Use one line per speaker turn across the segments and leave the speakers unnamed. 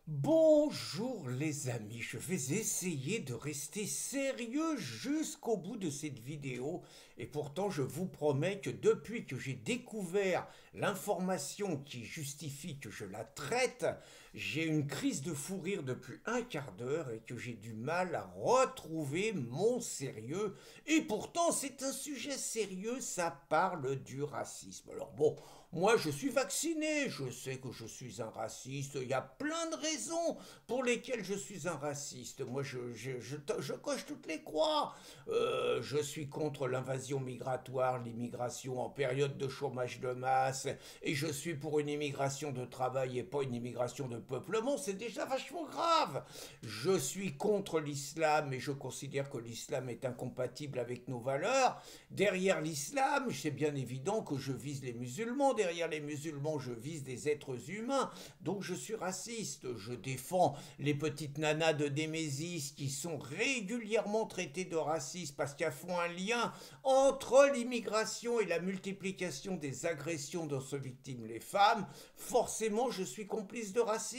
Bonjour les amis, je vais essayer de rester sérieux jusqu'au bout de cette vidéo et pourtant je vous promets que depuis que j'ai découvert l'information qui justifie que je la traite, j'ai une crise de fou rire depuis un quart d'heure et que j'ai du mal à retrouver mon sérieux et pourtant c'est un sujet sérieux, ça parle du racisme. Alors bon, moi je suis vacciné, je sais que je suis un raciste, il y a plein de raisons pour lesquelles je suis un raciste. Moi je coche toutes les croix. Je suis contre l'invasion migratoire, l'immigration en période de chômage de masse, et je suis pour une immigration de travail et pas une immigration de peuplement, c'est déjà vachement grave. Je suis contre l'islam et je considère que l'islam est incompatible avec nos valeurs. Derrière l'islam, c'est bien évident que je vise les musulmans. Derrière les musulmans, je vise des êtres humains. Donc je suis raciste. Je défends les petites nanas de Némésis qui sont régulièrement traitées de racistes parce qu'elles font un lien entre l'immigration et la multiplication des agressions dont se victiment les femmes. Forcément, je suis complice de racistes.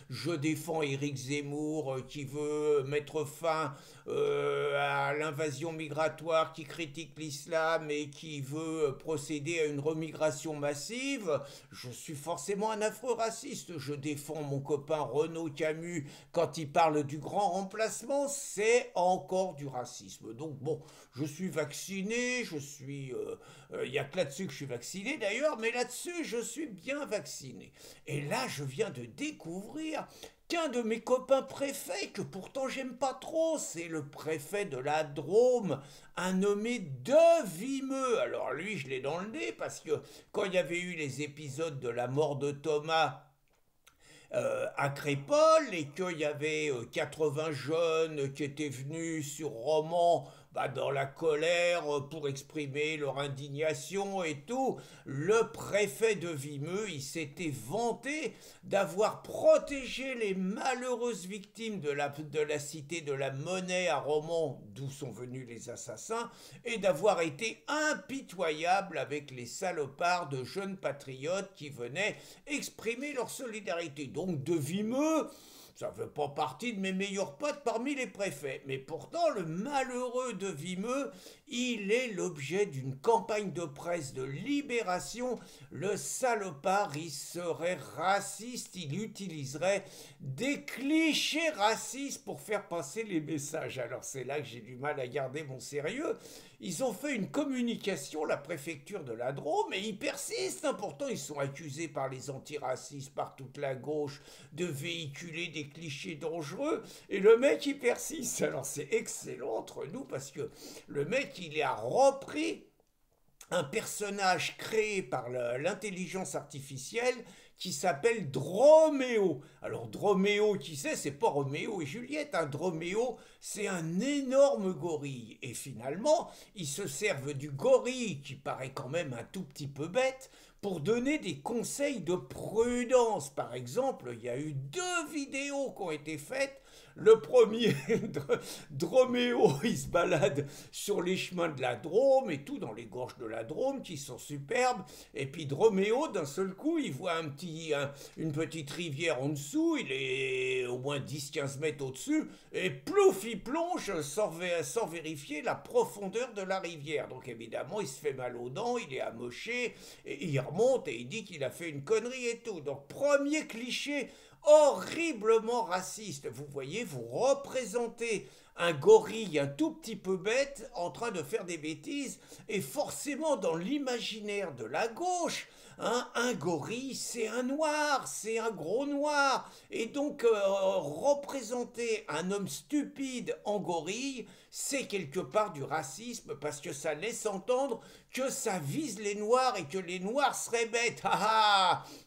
Je défends Éric Zemmour qui veut mettre fin à l'invasion migratoire, qui critique l'islam et qui veut procéder à une remigration massive. Je suis forcément un affreux raciste. Je défends mon copain Renaud Camus quand il parle du grand remplacement, c'est encore du racisme. Donc bon, je suis vacciné, il y a que là-dessus que je suis vacciné d'ailleurs, mais là-dessus je suis bien vacciné. Et là je viens de découvrir qu'un de mes copains préfets, que pourtant j'aime pas trop, c'est le préfet de la Drôme, un nommé De Vimeux. Alors lui, je l'ai dans le nez parce que quand il y avait eu les épisodes de la mort de Thomas à Crépole et qu'il y avait 80 jeunes qui étaient venus sur Romans dans la colère pour exprimer leur indignation et tout. Le préfet de Vimeux, il s'était vanté d'avoir protégé les malheureuses victimes de la cité de la Monnaie à Romans, d'où sont venus les assassins, et d'avoir été impitoyable avec les salopards de jeunes patriotes qui venaient exprimer leur solidarité. Donc De Vimeux, ça fait pas partie de mes meilleurs potes parmi les préfets. Mais pourtant, le malheureux De Vimeux, il est l'objet d'une campagne de presse de libération. Le salopard, il serait raciste, il utiliserait des clichés racistes pour faire passer les messages. Alors c'est là que j'ai du mal à garder mon sérieux. Ils ont fait une communication, la préfecture de la Drôme, et ils persistent. Pourtant, ils sont accusés par les antiracistes, par toute la gauche, de véhiculer des clichés dangereux. Et le mec, il persiste. Alors c'est excellent entre nous parce que le mec, il a repris un personnage créé par l'intelligence artificielle qui s'appelle Droméo. Alors Droméo, qui c'est pas Roméo et Juliette. Droméo, c'est un énorme gorille. Et finalement, ils se servent du gorille, qui paraît quand même un tout petit peu bête, pour donner des conseils de prudence. Par exemple, il y a eu 2 vidéos qui ont été faites. Le premier, Droméo, il se balade sur les chemins de la Drôme et tout, dans les gorges de la Drôme, qui sont superbes. Et puis Droméo, d'un seul coup, il voit une petite rivière en dessous, il est au moins 10-15 mètres au-dessus, et plouf, il plonge sans vérifier la profondeur de la rivière. Donc évidemment, il se fait mal aux dents, il est amoché, et il remonte et il dit qu'il a fait une connerie et tout. Donc premier cliché horriblement raciste. Vous voyez, vous représentez un gorille un tout petit peu bête en train de faire des bêtises, et forcément dans l'imaginaire de la gauche, un gorille c'est un noir, c'est un gros noir, et donc représenter un homme stupide en gorille, c'est quelque part du racisme parce que ça laisse entendre que ça vise les noirs et que les noirs seraient bêtes.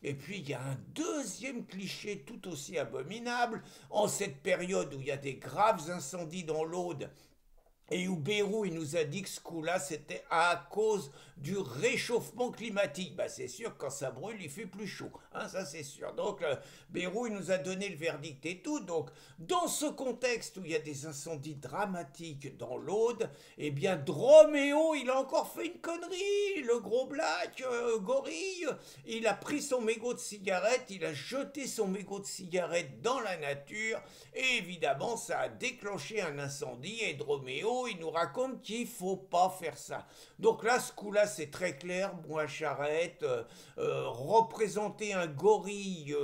Et puis il y a un deuxième cliché tout aussi abominable en cette période où il y a des graves incendies dans l'Aude et où Bérou, il nous a dit que ce coup-là, c'était à cause du réchauffement climatique. Bah, c'est sûr, quand ça brûle, il fait plus chaud. Hein, ça, c'est sûr. Donc, Bérou, il nous a donné le verdict et tout. Donc, dans ce contexte où il y a des incendies dramatiques dans l'Aude, eh bien, Droméo, il a encore fait une connerie. Le gros black, gorille, il a pris son mégot de cigarette, il a jeté son mégot de cigarette dans la nature. Et évidemment, ça a déclenché un incendie. Et Droméo, il nous raconte qu'il faut pas faire ça. Donc là, ce coup-là, c'est très clair. Moi, Charette, représenter un gorille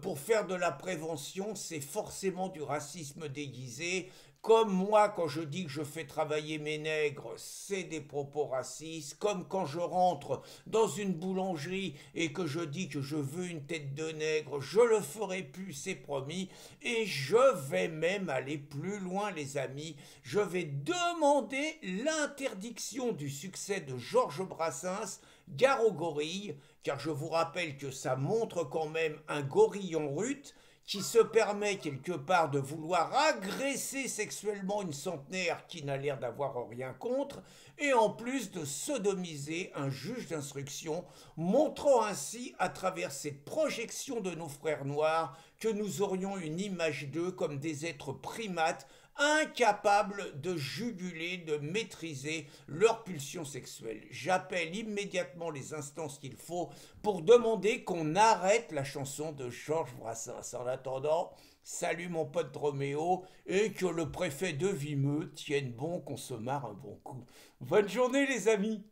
pour faire de la prévention, c'est forcément du racisme déguisé. Comme moi, quand je dis que je fais travailler mes nègres, c'est des propos racistes. Comme quand je rentre dans une boulangerie et que je dis que je veux une tête de nègre, je le ferai plus, c'est promis. Et je vais même aller plus loin, les amis. Je vais demander l'interdiction du succès de Georges Brassens, Gare aux gorilles, car je vous rappelle que ça montre quand même un gorille en rut qui se permet quelque part de vouloir agresser sexuellement une centenaire qui n'a l'air d'avoir rien contre, et en plus de sodomiser un juge d'instruction, montrant ainsi à travers cette projection de nos frères noirs que nous aurions une image d'eux comme des êtres primates incapables de juguler, de maîtriser leurs pulsions sexuelles. J'appelle immédiatement les instances qu'il faut pour demander qu'on arrête la chanson de Georges Brassens. En attendant, salut mon pote Roméo, et que le préfet de Vimeux tienne bon qu'on se marre un bon coup. Bonne journée les amis!